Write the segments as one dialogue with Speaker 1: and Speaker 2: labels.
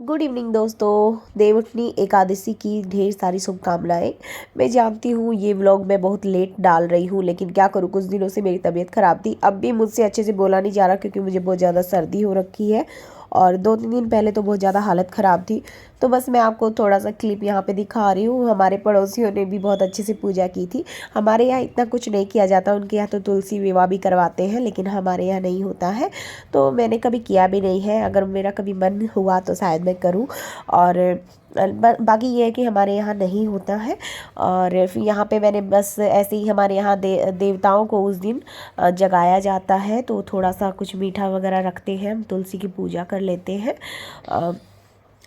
Speaker 1: Good evening दोस्तों। देवउठनी एकादशी की ढेर सारी शुभकामनाएं। मैं जानती हूँ ये व्लॉग मैं बहुत लेट डाल रही हूँ, लेकिन क्या करूँ, कुछ दिनों से मेरी तबीयत ख़राब थी। अब भी मुझसे अच्छे से बोला नहीं जा रहा क्योंकि मुझे बहुत ज़्यादा सर्दी हो रखी है और 2-3 दिन पहले तो बहुत ज़्यादा हालत ख़राब थी। तो बस मैं आपको थोड़ा सा क्लिप यहाँ पे दिखा रही हूँ। हमारे पड़ोसियों ने भी बहुत अच्छे से पूजा की थी। हमारे यहाँ इतना कुछ नहीं किया जाता, उनके यहाँ तो तुलसी विवाह भी करवाते हैं, लेकिन हमारे यहाँ नहीं होता है। तो मैंने कभी किया भी नहीं है। अगर मेरा कभी मन हुआ तो शायद मैं करूँ। और बाकी ये है कि हमारे यहाँ नहीं होता है। और फिर यहाँ पे मैंने बस ऐसे ही हमारे यहाँ देवताओं को उस दिन जगाया जाता है, तो थोड़ा सा कुछ मीठा वगैरह रखते हैं, हम तुलसी की पूजा कर लेते हैं।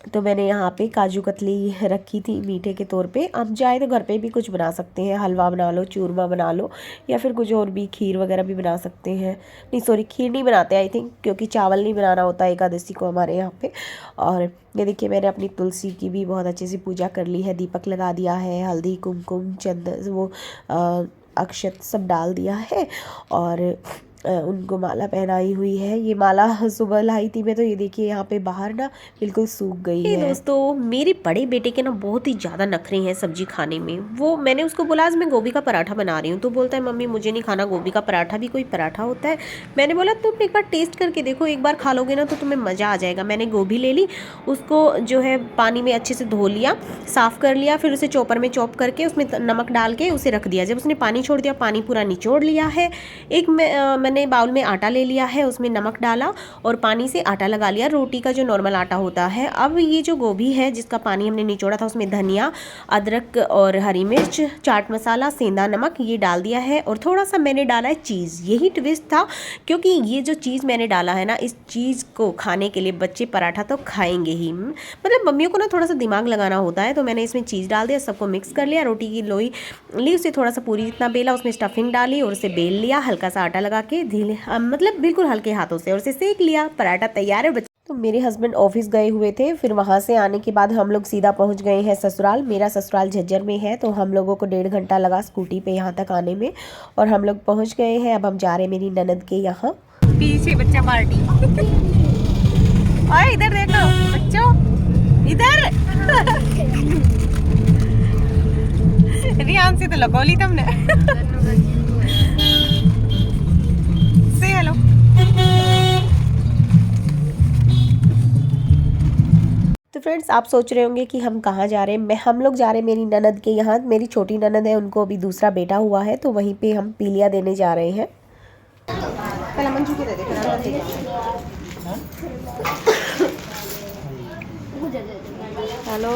Speaker 1: तो मैंने यहाँ पे काजू कतली रखी थी मीठे के तौर पे। आप चाहे तो घर पे भी कुछ बना सकते हैं, हलवा बना लो, चूरमा बना लो, या फिर कुछ और भी, खीर वगैरह भी बना सकते हैं। नहीं सॉरी, खीर नहीं बनाते आई थिंक, क्योंकि चावल नहीं बनाना होता एकादशी को हमारे यहाँ पे। और ये देखिए, मैंने अपनी तुलसी की भी बहुत अच्छे से पूजा कर ली है, दीपक लगा दिया है, हल्दी कुमकुम चंदन वो अक्षत सब डाल दिया है और उनको माला पहनाई हुई है। ये माला सुबह लाई थी मैं, तो ये देखिए यहाँ पे बाहर ना बिल्कुल सूख गई है। दोस्तों, मेरे बड़े बेटे के ना बहुत ही ज़्यादा नखरे हैं सब्जी खाने में। वो मैंने उसको बोला आज मैं गोभी का पराठा बना रही हूँ, तो बोलता है मम्मी मुझे नहीं खाना गोभी का पराठा, भी कोई पराठा होता है। मैंने बोला तुम एक बार टेस्ट करके देखो, एक बार खा लोगे ना तो तुम्हें मज़ा आ जाएगा। मैंने गोभी ले ली, उसको जो है पानी में अच्छे से धो लिया, साफ़ कर लिया, फिर उसे चॉपर में चॉप करके उसमें नमक डाल के उसे रख दिया। जब उसने पानी छोड़ दिया, पानी पूरा निचोड़ लिया है। एक मैंने बाउल में आटा ले लिया है, उसमें नमक डाला और पानी से आटा लगा लिया, रोटी का जो नॉर्मल आटा होता है। अब ये जो गोभी है जिसका पानी हमने निचोड़ा था, उसमें धनिया, अदरक और हरी मिर्च, चाट मसाला, सेंधा नमक ये डाल दिया है। और थोड़ा सा मैंने डाला है चीज़, यही ट्विस्ट था, क्योंकि ये जो चीज़ मैंने डाला है ना, इस चीज़ को खाने के लिए बच्चे पराठा तो खाएंगे ही। मतलब मम्मियों को ना थोड़ा सा दिमाग लगाना होता है। तो मैंने इसमें चीज़ डाल दिया, सबको मिक्स कर लिया, रोटी की लोई ली, उसे थोड़ा सा पूरी जितना बेला, उसमें स्टफिंग डाली और उसे बेल लिया, हल्का सा आटा लगा के धीरे मतलब बिल्कुल हल्के हाथों से, और उसे सेक लिया। पराठा तैयार है। तो मेरे हस्बैंड ऑफिस गए हुए थे, फिर वहाँ से आने के बाद हम लोग सीधा पहुँच गए हैं ससुराल। मेरा ससुराल झज्जर में है, तो हम लोगों को 1.5 घंटा लगा स्कूटी पे यहाँ तक आने में, और हम लोग पहुँच गए हैं। अब हम जा रहे हैं मेरी ननद के यहाँ।
Speaker 2: पीछे बच्चा पार्टी। और इधर देखो बच्चों, इधर रियान से तो लगोली तुमने। से हेलो।
Speaker 1: तो फ्रेंड्स, आप सोच रहे होंगे कि हम कहाँ जा रहे हैं। हम लोग जा रहे हैं मेरी ननद के यहाँ। मेरी छोटी ननद है, उनको अभी दूसरा बेटा हुआ है, तो वहीं पे हम पीलिया देने जा रहे हैं।
Speaker 2: पहले मंजू के दे दे, फिर अंदर दे। हेलो।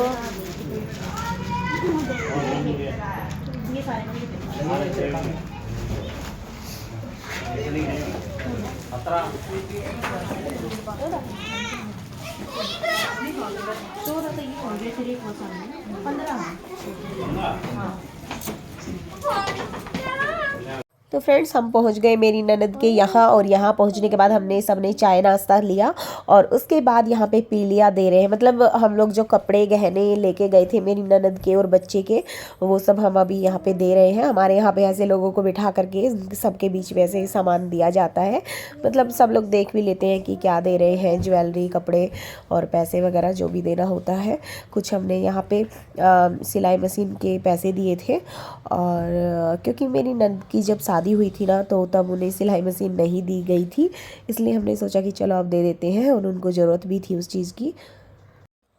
Speaker 1: तो फ्रेंड्स, हम पहुंच गए मेरी ननद के यहाँ, और यहाँ पहुंचने के बाद हमने सबने चाय नाश्ता लिया, और उसके बाद यहाँ पे पीलिया दे रहे हैं। मतलब हम लोग जो कपड़े गहने लेके गए थे मेरी ननद के और बच्चे के, वो सब हम अभी यहाँ पे दे रहे हैं। हमारे यहाँ पे ऐसे लोगों को बिठा करके सबके बीच में ऐसे सामान दिया जाता है। मतलब सब लोग देख भी लेते हैं कि क्या दे रहे हैं, ज्वेलरी, कपड़े और पैसे वगैरह जो भी देना होता है। कुछ हमने यहाँ पे सिलाई मशीन के पैसे दिए थे, और क्योंकि मेरी ननद की जब शादी हुई थी ना, तो तब उन्हें सिलाई मशीन नहीं दी गई थी, इसलिए हमने सोचा कि चलो अब दे देते हैं, और उनको ज़रूरत भी थी उस चीज़ की।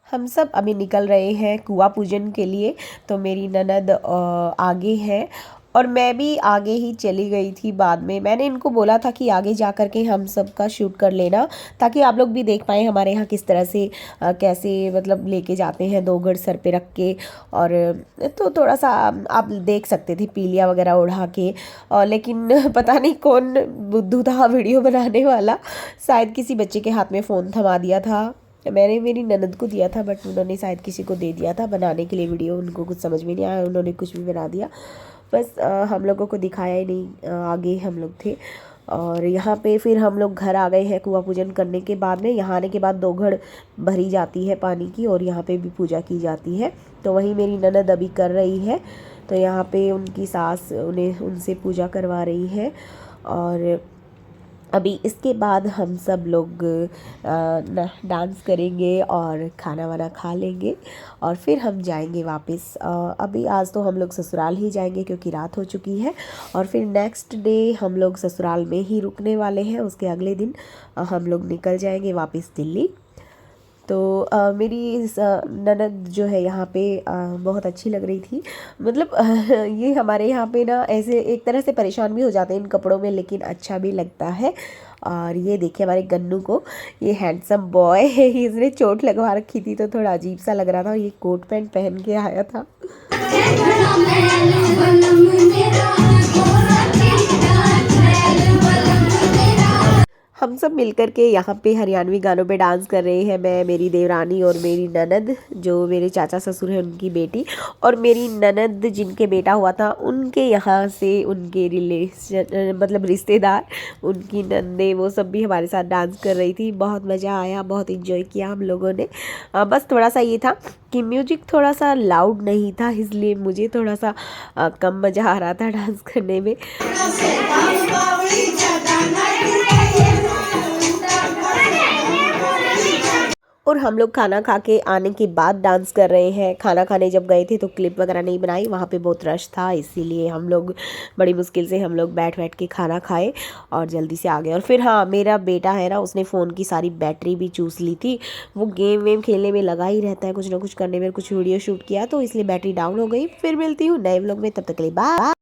Speaker 1: हम सब अभी निकल रहे हैं कुआं पूजन के लिए। तो मेरी ननद आगे है, और मैं भी आगे ही चली गई थी बाद में। मैंने इनको बोला था कि आगे जा कर के हम सब का शूट कर लेना, ताकि आप लोग भी देख पाएँ हमारे यहाँ किस तरह से कैसे मतलब लेके जाते हैं 2 गढ़ सर पे रख के। और तो थोड़ा सा आप देख सकते थे पीलिया वगैरह उड़ा के। लेकिन पता नहीं कौन बुद्धू था वीडियो बनाने वाला, शायद किसी बच्चे के हाथ में फ़ोन थमा दिया था। मैंने मेरी ननद को दिया था, बट उन्होंने शायद किसी को दे दिया था बनाने के लिए वीडियो। उनको कुछ समझ में नहीं आया, उन्होंने कुछ भी बना दिया। बस हम लोगों को दिखाया ही नहीं, आगे हम लोग थे। और यहाँ पे फिर हम लोग घर आ गए हैं कुआं पूजन करने के बाद में। यहाँ आने के बाद 2 घड़ भरी जाती है पानी की, और यहाँ पे भी पूजा की जाती है। तो वहीं मेरी ननद अभी कर रही है, तो यहाँ पे उनकी सास उनसे पूजा करवा रही है। और अभी इसके बाद हम सब लोग डांस करेंगे और खाना वाना खा लेंगे और फिर हम जाएंगे वापस। अभी आज तो हम लोग ससुराल ही जाएंगे क्योंकि रात हो चुकी है और फिर नेक्स्ट डे हम लोग ससुराल में ही रुकने वाले हैं। उसके अगले दिन हम लोग निकल जाएंगे वापस दिल्ली। तो मेरी ननद जो है यहाँ पे बहुत अच्छी लग रही थी। मतलब ये हमारे यहाँ पे ना ऐसे एक तरह से परेशान भी हो जाते हैं इन कपड़ों में, लेकिन अच्छा भी लगता है। और ये देखिए हमारे गन्नू को, ये हैंडसम बॉय है, इसने चोट लगवा रखी थी तो थोड़ा अजीब सा लग रहा था। ये कोट पैंट पहन के आया था। हम सब मिलकर के यहाँ पे हरियाणवी गानों पे डांस कर रहे हैं। मैं, मेरी देवरानी और मेरी ननद जो मेरे चाचा ससुर हैं उनकी बेटी, और मेरी ननद जिनके बेटा हुआ था उनके यहाँ से उनके रिलेशन मतलब रिश्तेदार, उनकी नंदे, वो सब भी हमारे साथ डांस कर रही थी। बहुत मज़ा आया, बहुत इन्जॉय किया हम लोगों ने। बस थोड़ा सा ये था कि म्यूजिक थोड़ा सा लाउड नहीं था, इसलिए मुझे थोड़ा सा कम मज़ा आ रहा था डांस करने में। और हम लोग खाना खा के आने के बाद डांस कर रहे हैं। खाना खाने जब गए थे तो क्लिप वगैरह नहीं बनाई, वहाँ पे बहुत रश था, इसीलिए हम लोग बड़ी मुश्किल से हम लोग बैठ के खाना खाए और जल्दी से आ गए। और फिर हाँ, मेरा बेटा है ना, उसने फ़ोन की सारी बैटरी भी चूस ली थी। वो गेम वेम खेलने में लगा ही रहता है, कुछ ना कुछ करने में, कुछ वीडियो शूट किया तो इसलिए बैटरी डाउन हो गई। फिर मिलती हूँ नए व्लॉग में, तब तक के लिए बाय।